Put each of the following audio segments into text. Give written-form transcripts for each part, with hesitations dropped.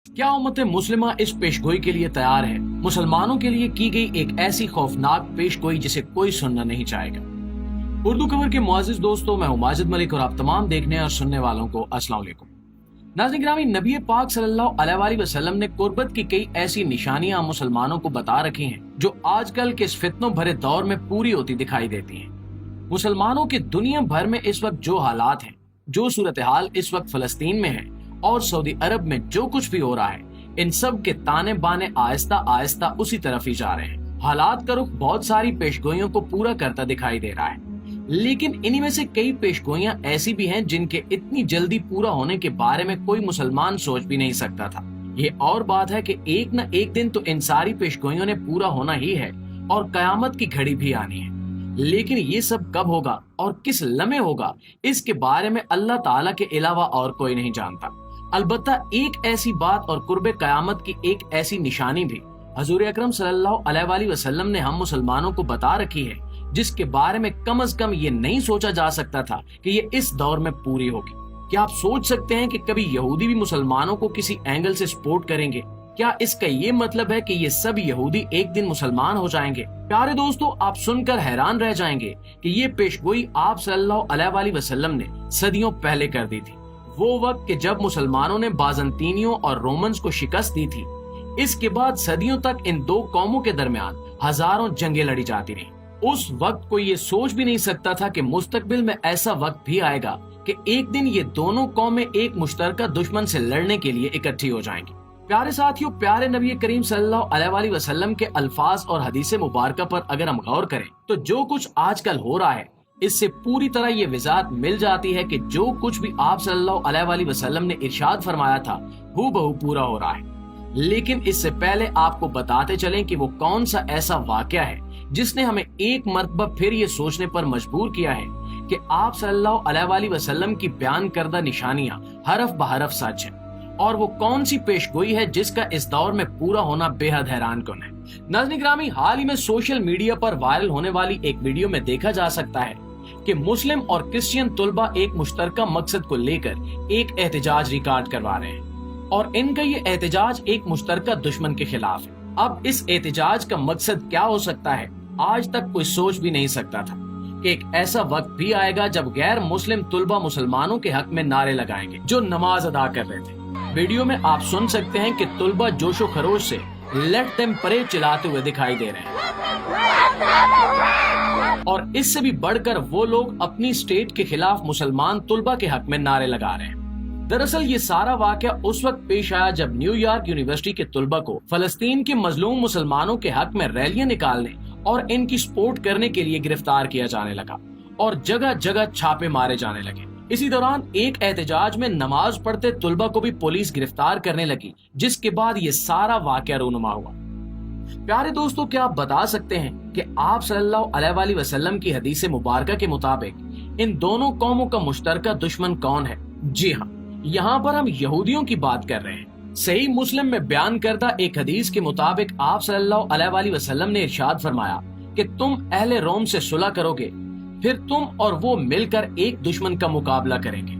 क्या उम्मत मुस्लिमा इस पेशगोई के लिए तैयार है? मुसलमानों के लिए की गई एक ऐसी खौफनाक पेशगोई जिसे कोई सुनना नहीं चाहेगा। उर्दू खबर के मुआजिज दोस्तों, मैं हूं माजिद मलिक और आप तमाम देखने और सुनने वालों को अस्सलाम वालेकुम। नाज़रीन गिरामी, नबी पाक सल्लल्लाहु अलैहि वसल्लम ने कुर्बत की कई ऐसी निशानियां मुसलमानों को बता रखी हैं जो आजकल के इस फितनों भरे दौर में पूरी होती दिखाई देती हैं। मुसलमानों के दुनिया भर में इस वक्त जो हालात हैं, जो सूरत हाल इस वक्त फलस्तीन में है और सऊदी अरब में जो कुछ भी हो रहा है, इन सब के ताने बाने आहिस्ता आहिस्ता उसी तरफ ही जा रहे हैं। हालात का रुख बहुत सारी पेशगोइयों को पूरा करता दिखाई दे रहा है, लेकिन इन्हीं में से कई पेशगोइयां ऐसी भी हैं जिनके इतनी जल्दी पूरा होने के बारे में कोई मुसलमान सोच भी नहीं सकता था। ये और बात है कि एक न एक दिन तो इन सारी पेशगोइयों ने पूरा होना ही है और कयामत की घड़ी भी आनी है। लेकिन ये सब कब होगा और किस लम्हे होगा, इसके बारे में अल्लाह ताला के अलावा और कोई नहीं जानता। अलबत्ता एक ऐसी बात और कुर्बे कयामत की एक ऐसी निशानी भी हजूर अकरम सल्लल्लाहु अलैहि वसल्लम ने हम मुसलमानों को बता रखी है, जिसके बारे में कम से कम ये नहीं सोचा जा सकता था कि ये इस दौर में पूरी होगी। क्या आप सोच सकते हैं कि कभी यहूदी भी मुसलमानों को किसी एंगल से सपोर्ट करेंगे? क्या इसका ये मतलब है कि ये सब यहूदी एक दिन मुसलमान हो जाएंगे? प्यारे दोस्तों, आप सुनकर हैरान रह जाएंगे कि ये पेशगोई आप सल्लल्लाहु अलैहि वसल्लम ने सदियों पहले कर दी थी। वो वक्त के जब मुसलमानों ने बाज़ंतीनियों और रोमन्स को शिकस्त दी थी। इसके बाद सदियों तक इन दो कौमों के दरमियान हजारों जंगें लड़ी जाती रहीं। उस वक्त कोई ये सोच भी नहीं सकता था कि मुस्तकबिल में ऐसा वक्त भी आएगा कि एक दिन ये दोनों कौमें एक मुश्तरका दुश्मन से लड़ने के लिए इकट्ठी हो जाएंगी। प्यारे साथियों, प्यारे नबी करीम सल्लल्लाहु अलैहि वसल्लम के अल्फाज और हदीसे मुबारका पर अगर हम गौर करें तो जो कुछ आजकल हो रहा है, इससे पूरी तरह ये वजाहत मिल जाती है कि जो कुछ भी आप सल्लल्लाहु अलैहि वसल्लम ने इरशाद फरमाया था हूबहू पूरा हो रहा है। लेकिन इससे पहले आपको बताते चलें कि वो कौन सा ऐसा वाकया है जिसने हमें एक मर्तबा फिर ये सोचने पर मजबूर किया है कि आप सल्लल्लाहु अलैहि वसल्लम की बयान करदा निशानियां हरफ बहरफ सच है, और वो कौन सी पेशगोई है जिसका इस दौर में पूरा होना बेहद हैरान कुन है। नाज़रीन गिरामी, हाल ही में सोशल मीडिया पर वायरल होने वाली एक वीडियो में देखा जा सकता है कि मुस्लिम और क्रिश्चियन तुलबा एक मुश्तरका मकसद को लेकर एक एहतजाज रिकॉर्ड करवा रहे हैं और इनका ये एहतजाज एक मुश्तरका दुश्मन के खिलाफ है। अब इस एहतजाज का मकसद क्या हो सकता है, आज तक कोई सोच भी नहीं सकता था कि एक ऐसा वक्त भी आएगा जब गैर मुस्लिम तुलबा मुसलमानों के हक में नारे लगाएंगे जो नमाज अदा कर रहे थे। वीडियो में आप सुन सकते हैं कि तुलबा जोशो खरोश से लेट देम प्रे चिल्लाते हुए दिखाई दे रहे हैं, और इससे भी बढ़कर वो लोग अपनी स्टेट के खिलाफ मुसलमान तुलबा के हक में नारे लगा रहे हैं। दरअसल ये सारा वाकया उस वक्त पेश आया जब न्यूयॉर्क यूनिवर्सिटी के तुलबा को फलस्तीन के मजलूम मुसलमानों के हक में रैलियां निकालने और इनकी सपोर्ट करने के लिए गिरफ्तार किया जाने लगा और जगह जगह छापे मारे जाने लगे। इसी दौरान एक एहतजाज में नमाज पढ़ते तुलबा को भी पुलिस गिरफ्तार करने लगी, जिसके बाद ये सारा वाकया रूनुमा हुआ। प्यारे दोस्तों, क्या आप बता सकते हैं कि आप सल्लल्लाहु अलैहि वसल्लम की हदीस मुबारका के मुताबिक इन दोनों कौमों का मुश्तरका दुश्मन कौन है? जी हाँ, यहाँ पर हम यहूदियों की बात कर रहे हैं। सही मुस्लिम में बयान करदा एक हदीस के मुताबिक आप सल्लल्लाहु अलैहि वसल्लम ने इरशाद फरमाया कि तुम अहले रोम से सुलह करोगे, फिर तुम और वो मिलकर एक दुश्मन का मुकाबला करेंगे।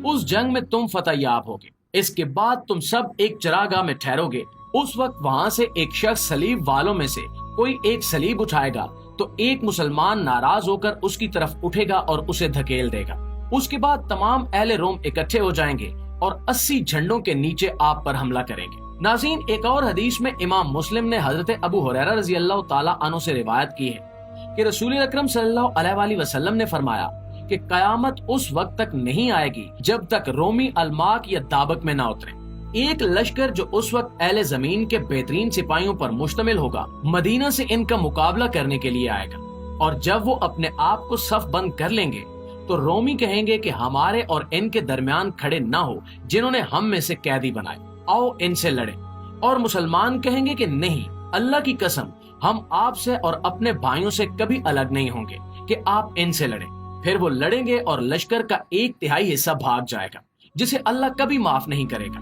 उस जंग में तुम फतह याब होगे। इसके बाद तुम सब एक चरागाह में ठहरोगे। उस वक्त वहाँ से एक शख्स सलीब वालों में से कोई एक सलीब उठाएगा तो एक मुसलमान नाराज होकर उसकी तरफ उठेगा और उसे धकेल देगा। उसके बाद तमाम अहले रोम इकट्ठे हो जाएंगे और 80 झंडों के नीचे आप पर हमला करेंगे। नाज़रीन, एक और हदीस में इमाम मुस्लिम ने हजरत अबू हुरैरा रज़ी अल्लाह ताला अन्हु से रिवायत की है कि रसूल अकरम सल्लल्लाहु अलैहि वसल्लम ने फरमाया कि कयामत उस वक्त तक नहीं आएगी जब तक रोमी अलमाक या दाबक में ना उतरे। एक लश्कर जो उस वक्त अहले जमीन के बेहतरीन सिपाहियों पर मुश्तमिल होगा, मदीना से इनका मुकाबला करने के लिए आएगा, और जब वो अपने आप को सफ बंद कर लेंगे तो रोमी कहेंगे कि हमारे और इनके दरमियान खड़े ना हो जिन्होंने हम में से कैदी बनाए, आओ इनसे लड़े। और मुसलमान कहेंगे कि नहीं, अल्लाह की कसम, हम आपसे और अपने भाइयों से कभी अलग नहीं होंगे कि आप इनसे लड़ें। फिर वो लड़ेंगे और लश्कर का 1/3 हिस्सा भाग जाएगा जिसे अल्लाह कभी माफ नहीं करेगा।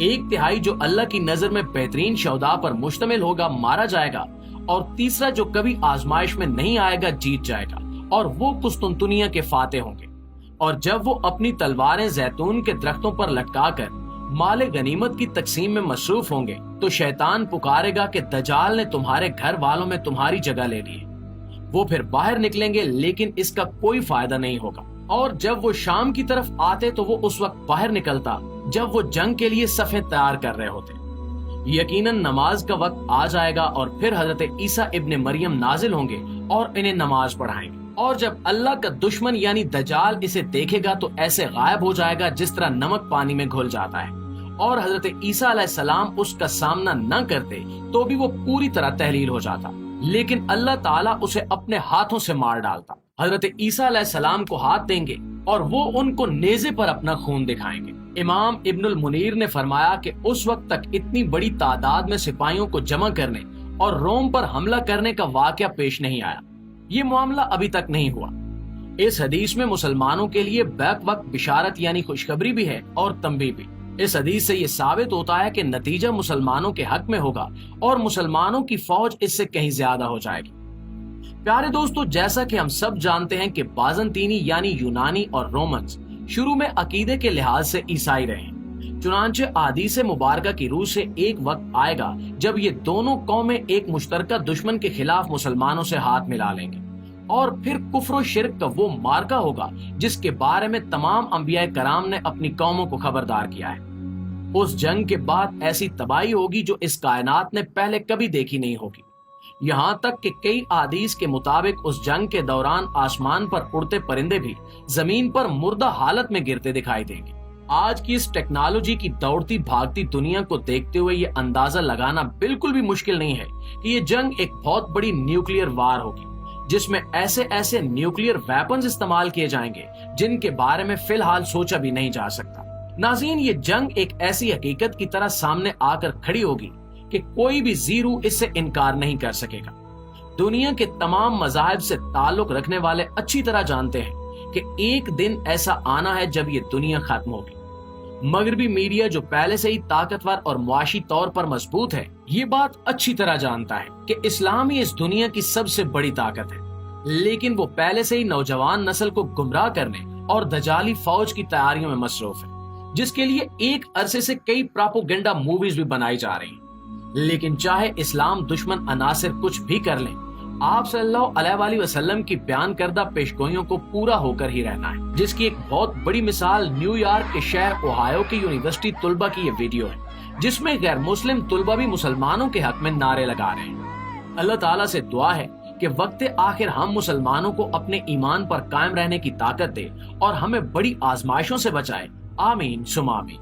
1/3 जो अल्लाह की नजर में बेहतरीन शौदा पर मुश्तमिल होगा मारा जाएगा, और तीसरा जो कभी आजमाइश में नहीं आएगा जीत जाएगा, और वो कुस्तुनतुनिया के फाते होंगे। और जब वो अपनी तलवारें जैतून के दरख्तों पर लटकाकर माल गनीमत की तकसीम में मसरूफ होंगे तो शैतान पुकारेगा कि दजाल ने तुम्हारे घर वालों में तुम्हारी जगह ले ली है। वो फिर बाहर निकलेंगे लेकिन इसका कोई फायदा नहीं होगा। और जब वो शाम की तरफ आते तो वो उस वक्त बाहर निकलता जब वो जंग के लिए सफें तैयार कर रहे होते। यकीनन नमाज का वक्त आ जाएगा और फिर हजरत ईसा इब्ने मरियम नाजिल होंगे और इन्हें नमाज पढ़ाएंगे। और जब अल्लाह का दुश्मन यानी दजाल इसे देखेगा तो ऐसे गायब हो जाएगा जिस तरह नमक पानी में घुल जाता है। और हजरत ईसा अलैहिस्सलाम उसका सामना न करते तो भी वो पूरी तरह तहलील हो जाता, लेकिन अल्लाह ताला उसे अपने हाथों से मार डालता। हजरत ईसा अलैहिस्सलाम को हाथ देंगे और वो उनको नेज़े पर अपना खून दिखाएंगे। इमाम इब्नुल मुनीर ने फरमाया कि उस वक्त तक इतनी बड़ी तादाद में सिपाहियों को जमा करने और रोम पर हमला करने का वाकया पेश नहीं आया। ये मामला अभी तक नहीं हुआ। इस हदीस में मुसलमानों के लिए बैक वक्त बिशारत यानी खुशखबरी भी है और तंबीह भी। इस हदीस से ये साबित होता है कि नतीजा मुसलमानों के हक में होगा और मुसलमानों की फौज इससे कहीं ज्यादा हो जाएगी। प्यारे दोस्तों, जैसा कि हम सब जानते हैं कि बाज़ंतीनी यानी यूनानी और रोमन्स शुरू में अकीदे के लिहाज से ईसाई रहे। चुनांचे अहादीस मुबारका की रूह से एक वक्त आएगा जब ये दोनों कौमें एक मुश्तरका दुश्मन के खिलाफ मुसलमानों से हाथ मिला लेंगे और फिर कुफ्र शिर्क का वो मार्का होगा जिसके बारे में तमाम अंबिया कराम ने अपनी कौमों को खबरदार किया है। उस जंग के बाद ऐसी तबाही होगी जो इस कायनात ने पहले कभी देखी नहीं होगी। यहाँ तक कि कई अहादीस के मुताबिक उस जंग के दौरान आसमान पर उड़ते परिंदे भी जमीन पर मुर्दा हालत में गिरते दिखाई देंगे। आज की इस टेक्नोलॉजी की दौड़ती भागती दुनिया को देखते हुए ये अंदाजा लगाना बिल्कुल भी मुश्किल नहीं है कि ये जंग एक बहुत बड़ी न्यूक्लियर वार होगी जिसमें ऐसे ऐसे न्यूक्लियर वेपन्स इस्तेमाल किए जाएंगे जिनके बारे में फिलहाल सोचा भी नहीं जा सकता। नाज़रीन, ये जंग एक ऐसी हकीकत की तरह सामने आकर खड़ी होगी कि कोई भी ज़ीरू इससे इनकार नहीं कर सकेगा। दुनिया के तमाम मज़ाहिब से ताल्लुक रखने वाले अच्छी तरह जानते हैं कि एक दिन ऐसा आना है जब ये दुनिया खत्म होगी। मगरबी मीडिया जो पहले से ही ताकतवर और मुआशी तौर पर मजबूत है, ये बात अच्छी तरह जानता है कि इस्लाम ही इस दुनिया की सबसे बड़ी ताकत है, लेकिन वो पहले से ही नौजवान नस्ल को गुमराह करने और दजाली फौज की तैयारियों में मसरूफ है, जिसके लिए एक अरसे से कई प्रोपेगेंडा मूवीज भी बनाई जा रही हैं। लेकिन चाहे इस्लाम दुश्मन अनासिर कुछ भी कर लें, आप सल्लल्लाहु अलैहि वसल्लम की बयान करदा पेशगोइयों को पूरा होकर ही रहना है, जिसकी एक बहुत बड़ी मिसाल न्यूयॉर्क के शहर ओहायो की यूनिवर्सिटी तुलबा की ये वीडियो है, जिसमें गैर मुस्लिम तुलबा भी मुसलमानों के हक में नारे लगा रहे हैं। अल्लाह ताला से दुआ है कि वक्त आखिर हम मुसलमानों को अपने ईमान पर कायम रहने की ताकत दे और हमें बड़ी आजमाइशों से बचाए। आमीन सुमा आमीन।